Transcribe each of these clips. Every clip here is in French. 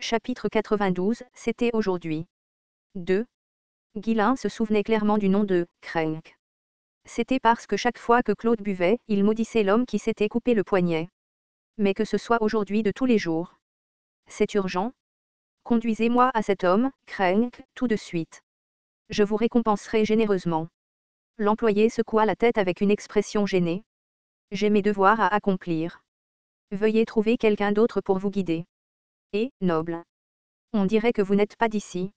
Chapitre 92, c'était aujourd'hui. 2. Ghislain se souvenait clairement du nom de Crank. C'était parce que chaque fois que Claude buvait, il maudissait l'homme qui s'était coupé le poignet. Mais que ce soit aujourd'hui de tous les jours. C'est urgent. Conduisez-moi à cet homme, Crank, tout de suite. Je vous récompenserai généreusement. L'employé secoua la tête avec une expression gênée. J'ai mes devoirs à accomplir. Veuillez trouver quelqu'un d'autre pour vous guider. Et, noble. On dirait que vous n'êtes pas d'ici.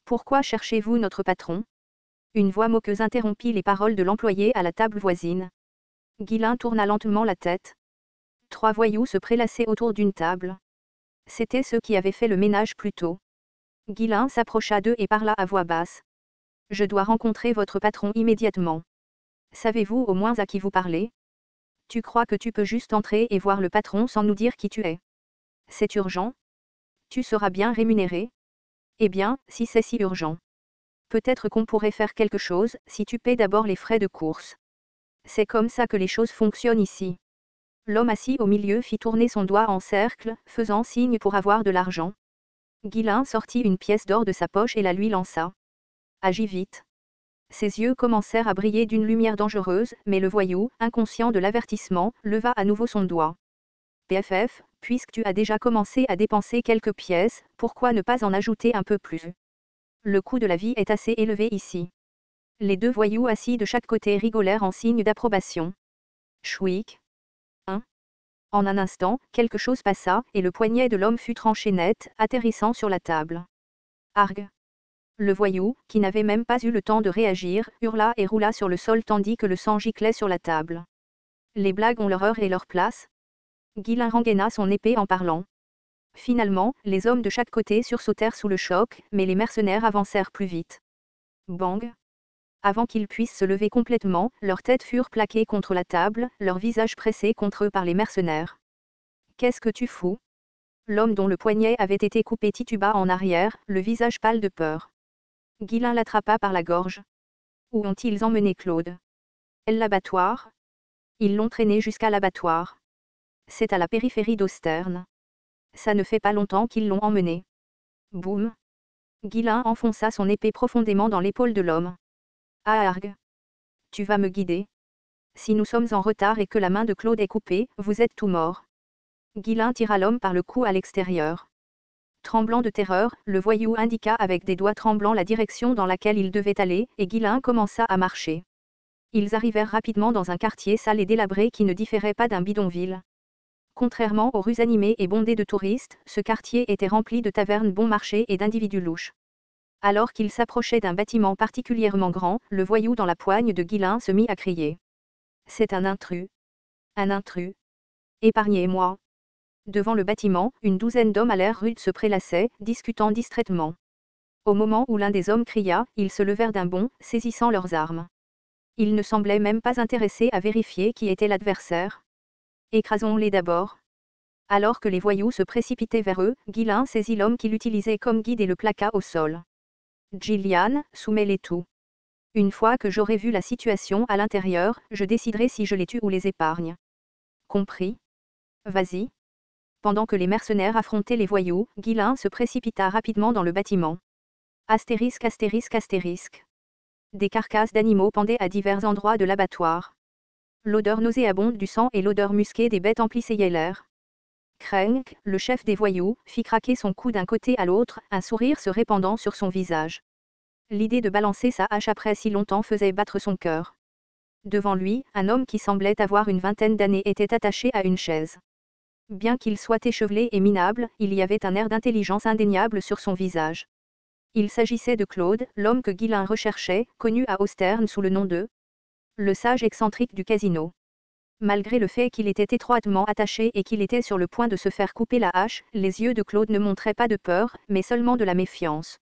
Pourquoi cherchez-vous notre patron? Une voix moqueuse interrompit les paroles de l'employé à la table voisine. Ghislain tourna lentement la tête. 3 voyous se prélassaient autour d'une table. C'étaient ceux qui avaient fait le ménage plus tôt. Ghislain s'approcha d'eux et parla à voix basse. Je dois rencontrer votre patron immédiatement. Savez-vous au moins à qui vous parlez? Tu crois que tu peux juste entrer et voir le patron sans nous dire qui tu es? C'est urgent? Tu seras bien rémunéré? Eh bien, si c'est si urgent. Peut-être qu'on pourrait faire quelque chose, si tu paies d'abord les frais de course. C'est comme ça que les choses fonctionnent ici. L'homme assis au milieu fit tourner son doigt en cercle, faisant signe pour avoir de l'argent. Ghislain sortit une pièce d'or de sa poche et la lui lança. Agis vite. Ses yeux commencèrent à briller d'une lumière dangereuse, mais le voyou, inconscient de l'avertissement, leva à nouveau son doigt. PFF, puisque tu as déjà commencé à dépenser quelques pièces, pourquoi ne pas en ajouter un peu plus? Le coût de la vie est assez élevé ici. Les 2 voyous assis de chaque côté rigolèrent en signe d'approbation. Chouic. Hein? En un instant, quelque chose passa, et le poignet de l'homme fut tranché net, atterrissant sur la table. Argue. Le voyou, qui n'avait même pas eu le temps de réagir, hurla et roula sur le sol tandis que le sang giclait sur la table. Les blagues ont leur heure et leur place. Ghislain rengaina son épée en parlant. Finalement, les hommes de chaque côté sursautèrent sous le choc, mais les mercenaires avancèrent plus vite. Bang! Avant qu'ils puissent se lever complètement, leurs têtes furent plaquées contre la table, leurs visages pressés contre eux par les mercenaires. Qu'est-ce que tu fous? L'homme dont le poignet avait été coupé tituba en arrière, le visage pâle de peur. Ghislain l'attrapa par la gorge. Où ont-ils emmené Claude? L'abattoir? Ils l'ont traîné jusqu'à l'abattoir. C'est à la périphérie d'Austerne. Ça ne fait pas longtemps qu'ils l'ont emmené. Boum! Ghislain enfonça son épée profondément dans l'épaule de l'homme. Ah argue! Tu vas me guider? Si nous sommes en retard et que la main de Claude est coupée, vous êtes tout mort. Ghislain tira l'homme par le cou à l'extérieur. Tremblant de terreur, le voyou indiqua avec des doigts tremblants la direction dans laquelle il devait aller, et Ghislain commença à marcher. Ils arrivèrent rapidement dans un quartier sale et délabré qui ne différait pas d'un bidonville. Contrairement aux rues animées et bondées de touristes, ce quartier était rempli de tavernes bon marché et d'individus louches. Alors qu'il s'approchait d'un bâtiment particulièrement grand, le voyou dans la poigne de Ghislain se mit à crier. C'est un intrus. Un intrus. Épargnez-moi. Devant le bâtiment, une douzaine d'hommes à l'air rude se prélassaient, discutant distraitement. Au moment où l'un des hommes cria, ils se levèrent d'un bond, saisissant leurs armes. Ils ne semblaient même pas intéressés à vérifier qui était l'adversaire. Écrasons-les d'abord. Alors que les voyous se précipitaient vers eux, Ghislain saisit l'homme qui l'utilisait comme guide et le plaqua au sol. Gillian, soumets-les tout. Une fois que j'aurai vu la situation à l'intérieur, je déciderai si je les tue ou les épargne. Compris? Vas-y. Pendant que les mercenaires affrontaient les voyous, Ghislain se précipita rapidement dans le bâtiment. Astérisque astérisque astérisque. Des carcasses d'animaux pendaient à divers endroits de l'abattoir. L'odeur nauséabonde du sang et l'odeur musquée des bêtes emplissaient l'air. Crank, le chef des voyous, fit craquer son cou d'un côté à l'autre, un sourire se répandant sur son visage. L'idée de balancer sa hache après si longtemps faisait battre son cœur. Devant lui, un homme qui semblait avoir une vingtaine d'années était attaché à une chaise. Bien qu'il soit échevelé et minable, il y avait un air d'intelligence indéniable sur son visage. Il s'agissait de Claude, l'homme que Ghislain recherchait, connu à Austerne sous le nom de le sage excentrique du casino. Malgré le fait qu'il était étroitement attaché et qu'il était sur le point de se faire couper la hache, les yeux de Claude ne montraient pas de peur, mais seulement de la méfiance.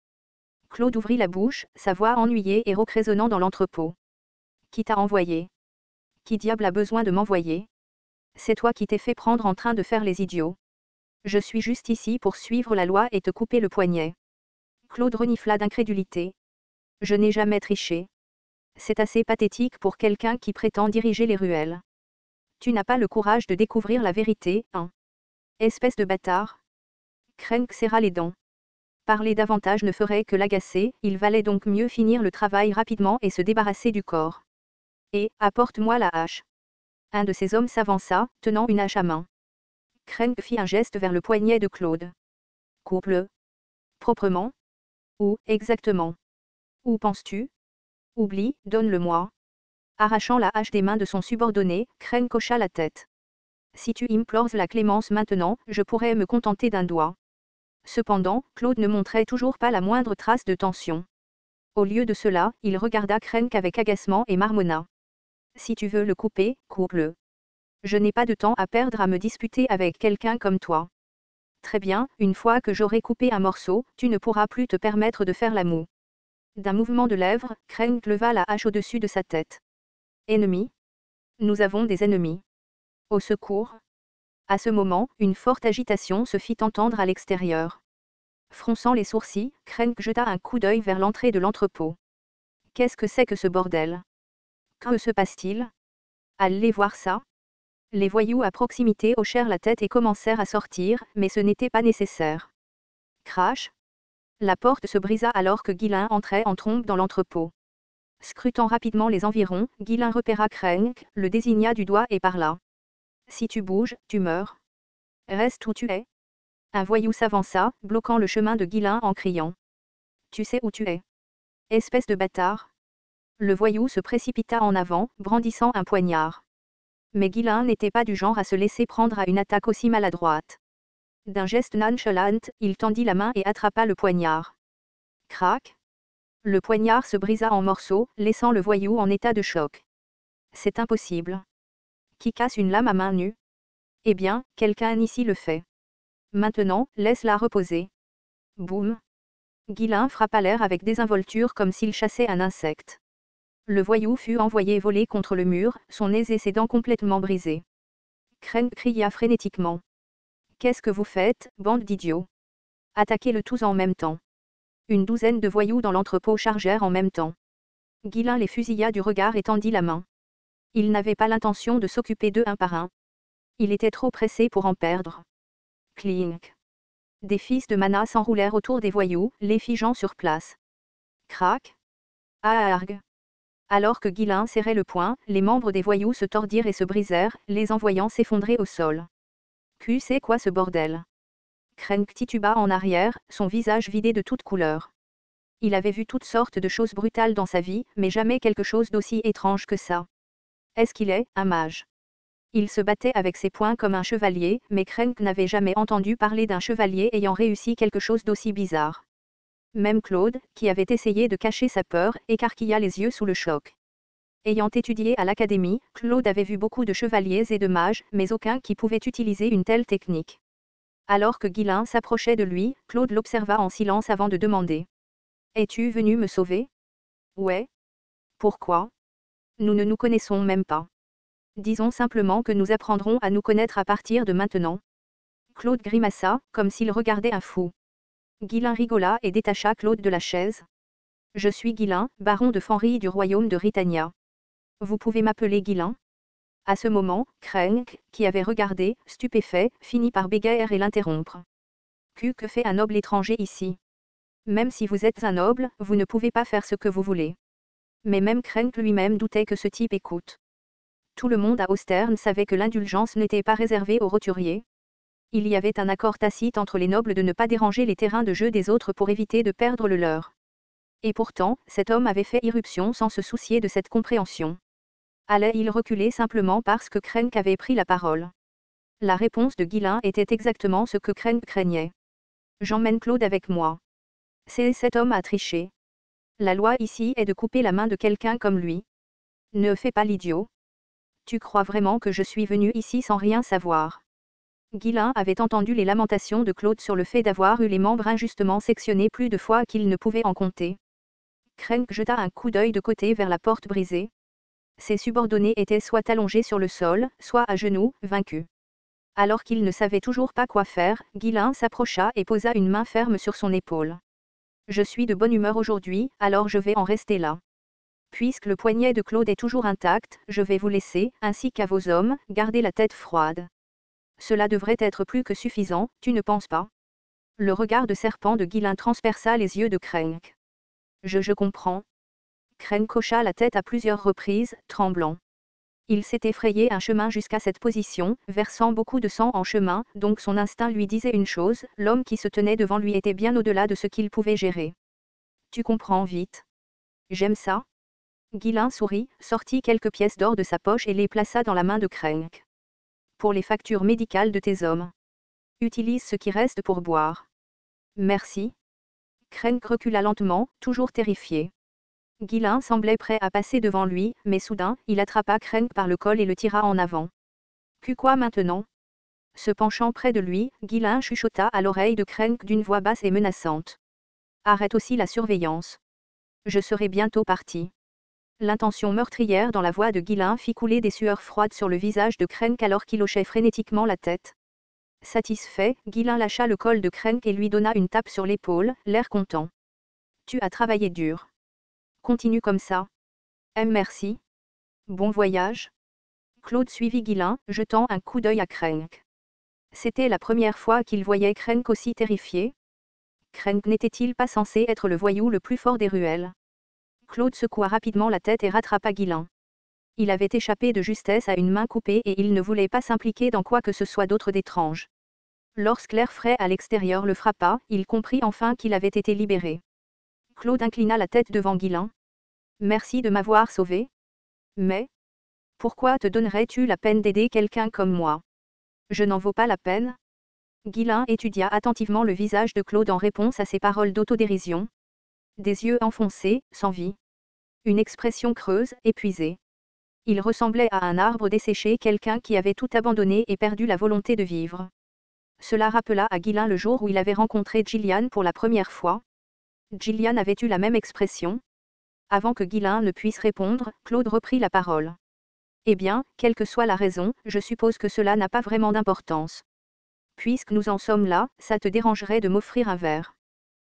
Claude ouvrit la bouche, sa voix ennuyée et rauque résonnant dans l'entrepôt. Qui t'a envoyé? Qui diable a besoin de m'envoyer? C'est toi qui t'es fait prendre en train de faire les idiots. Je suis juste ici pour suivre la loi et te couper le poignet. Claude renifla d'incrédulité. Je n'ai jamais triché. C'est assez pathétique pour quelqu'un qui prétend diriger les ruelles. Tu n'as pas le courage de découvrir la vérité, hein? Espèce de bâtard. Crank serra les dents. Parler davantage ne ferait que l'agacer, il valait donc mieux finir le travail rapidement et se débarrasser du corps. Et, apporte-moi la hache. Un de ces hommes s'avança, tenant une hache à main. Crank fit un geste vers le poignet de Claude. Coupe-le. Proprement. Où, exactement? Où penses-tu? Oublie, donne-le-moi. Arrachant la hache des mains de son subordonné, Crank hocha la tête. Si tu implores la clémence maintenant, je pourrais me contenter d'un doigt. Cependant, Claude ne montrait toujours pas la moindre trace de tension. Au lieu de cela, il regarda Crank avec agacement et marmonna. Si tu veux le couper, coupe-le. Je n'ai pas de temps à perdre à me disputer avec quelqu'un comme toi. Très bien, une fois que j'aurai coupé un morceau, tu ne pourras plus te permettre de faire la moue. D'un mouvement de lèvres, Crank leva la hache au-dessus de sa tête. Ennemis? Nous avons des ennemis. Au secours? À ce moment, une forte agitation se fit entendre à l'extérieur. Fronçant les sourcils, Crank jeta un coup d'œil vers l'entrée de l'entrepôt. Qu'est-ce que c'est que ce bordel? Que se passe-t-il? Allez voir ça. Les voyous à proximité hochèrent la tête et commencèrent à sortir, mais ce n'était pas nécessaire. Crash! La porte se brisa alors que Guillain entrait en trombe dans l'entrepôt. Scrutant rapidement les environs, Guillain repéra Crank, le désigna du doigt et parla. Si tu bouges, tu meurs. Reste où tu es. Un voyou s'avança, bloquant le chemin de Guillain en criant. Tu sais où tu es. Espèce de bâtard. Le voyou se précipita en avant, brandissant un poignard. Mais Guillain n'était pas du genre à se laisser prendre à une attaque aussi maladroite. D'un geste nonchalant, il tendit la main et attrapa le poignard. Crac! Le poignard se brisa en morceaux, laissant le voyou en état de choc. C'est impossible. Qui casse une lame à main nue? Eh bien, quelqu'un ici le fait. Maintenant, laisse-la reposer. Boum! Guillain frappa l'air avec désinvolture comme s'il chassait un insecte. Le voyou fut envoyé voler contre le mur, son nez et ses dents complètement brisées. Crank cria frénétiquement. Qu'est-ce que vous faites, bande d'idiots? Attaquez-le tous en même temps. Une douzaine de voyous dans l'entrepôt chargèrent en même temps. Guillain les fusilla du regard et tendit la main. Il n'avait pas l'intention de s'occuper d'eux un par un. Il était trop pressé pour en perdre. Clink. Des fils de mana s'enroulèrent autour des voyous, les figeant sur place. Crac. Aarg. Alors que Guillain serrait le poing, les membres des voyous se tordirent et se brisèrent, les envoyant s'effondrer au sol. C'est quoi ce bordel? Crank tituba en arrière, son visage vidé de toute couleur. Il avait vu toutes sortes de choses brutales dans sa vie, mais jamais quelque chose d'aussi étrange que ça. Est-ce qu'il est un mage? Il se battait avec ses poings comme un chevalier, mais Crank n'avait jamais entendu parler d'un chevalier ayant réussi quelque chose d'aussi bizarre. Même Claude, qui avait essayé de cacher sa peur, écarquilla les yeux sous le choc. Ayant étudié à l'académie, Claude avait vu beaucoup de chevaliers et de mages, mais aucun qui pouvait utiliser une telle technique. Alors que Guillain s'approchait de lui, Claude l'observa en silence avant de demander. Es-tu venu me sauver? Ouais. Pourquoi? Nous ne nous connaissons même pas. Disons simplement que nous apprendrons à nous connaître à partir de maintenant. Claude grimaça, comme s'il regardait un fou. Guillain rigola et détacha Claude de la chaise. Je suis Guillain, baron de Fenris du royaume de Ritania. Vous pouvez m'appeler Guillain? À ce moment, Crank, qui avait regardé, stupéfait, finit par bégayer et l'interrompre. Que fait un noble étranger ici? Même si vous êtes un noble, vous ne pouvez pas faire ce que vous voulez. Mais même Crank lui-même doutait que ce type écoute. Tout le monde à Austerne savait que l'indulgence n'était pas réservée aux roturiers. Il y avait un accord tacite entre les nobles de ne pas déranger les terrains de jeu des autres pour éviter de perdre le leur. Et pourtant, cet homme avait fait irruption sans se soucier de cette compréhension. Allait-il reculer simplement parce que Crank avait pris la parole? La réponse de Guillain était exactement ce que Crank craignait. J'emmène Claude avec moi. Cet homme a triché. La loi ici est de couper la main de quelqu'un comme lui. Ne fais pas l'idiot. Tu crois vraiment que je suis venu ici sans rien savoir? Guillain avait entendu les lamentations de Claude sur le fait d'avoir eu les membres injustement sectionnés plus de fois qu'il ne pouvait en compter. Crank jeta un coup d'œil de côté vers la porte brisée. Ses subordonnés étaient soit allongés sur le sol, soit à genoux, vaincus. Alors qu'il ne savait toujours pas quoi faire, Guillain s'approcha et posa une main ferme sur son épaule. Je suis de bonne humeur aujourd'hui, alors je vais en rester là. Puisque le poignet de Claude est toujours intact, je vais vous laisser, ainsi qu'à vos hommes, garder la tête froide. Cela devrait être plus que suffisant, tu ne penses pas? Le regard de serpent de Ghislain transperça les yeux de Crenk. Je comprends. Crenk hocha la tête à plusieurs reprises, tremblant. Il s'était frayé un chemin jusqu'à cette position, versant beaucoup de sang en chemin, donc son instinct lui disait une chose, l'homme qui se tenait devant lui était bien au-delà de ce qu'il pouvait gérer. Tu comprends vite. J'aime ça. Ghislain sourit, sortit quelques pièces d'or de sa poche et les plaça dans la main de Crenk. Pour les factures médicales de tes hommes. Utilise ce qui reste pour boire. Merci. Crenk recula lentement, toujours terrifié. Ghislain semblait prêt à passer devant lui, mais soudain, il attrapa Crenk par le col et le tira en avant. Quoi maintenant? Se penchant près de lui, Ghislain chuchota à l'oreille de Crenk d'une voix basse et menaçante. Arrête aussi la surveillance. Je serai bientôt parti. L'intention meurtrière dans la voix de Ghislain fit couler des sueurs froides sur le visage de Crenk alors qu'il hochait frénétiquement la tête. Satisfait, Ghislain lâcha le col de Crenk et lui donna une tape sur l'épaule, l'air content. Tu as travaillé dur. Continue comme ça. Merci. Bon voyage. Claude suivit Ghislain, jetant un coup d'œil à Crenk. C'était la première fois qu'il voyait Crenk aussi terrifié. Crenk n'était-il pas censé être le voyou le plus fort des ruelles? Claude secoua rapidement la tête et rattrapa Ghislain. Il avait échappé de justesse à une main coupée et il ne voulait pas s'impliquer dans quoi que ce soit d'autre d'étrange. Lorsque l'air frais à l'extérieur le frappa, il comprit enfin qu'il avait été libéré. Claude inclina la tête devant Ghislain. Merci de m'avoir sauvé. Mais pourquoi te donnerais-tu la peine d'aider quelqu'un comme moi? Je n'en vaux pas la peine. Ghislain étudia attentivement le visage de Claude en réponse à ses paroles d'autodérision. Des yeux enfoncés, sans vie. Une expression creuse, épuisée. Il ressemblait à un arbre desséché, quelqu'un qui avait tout abandonné et perdu la volonté de vivre. Cela rappela à Ghislain le jour où il avait rencontré Gillian pour la première fois. Gillian avait eu la même expression. Avant que Ghislain ne puisse répondre, Claude reprit la parole. Eh bien, quelle que soit la raison, je suppose que cela n'a pas vraiment d'importance. Puisque nous en sommes là, ça te dérangerait de m'offrir un verre.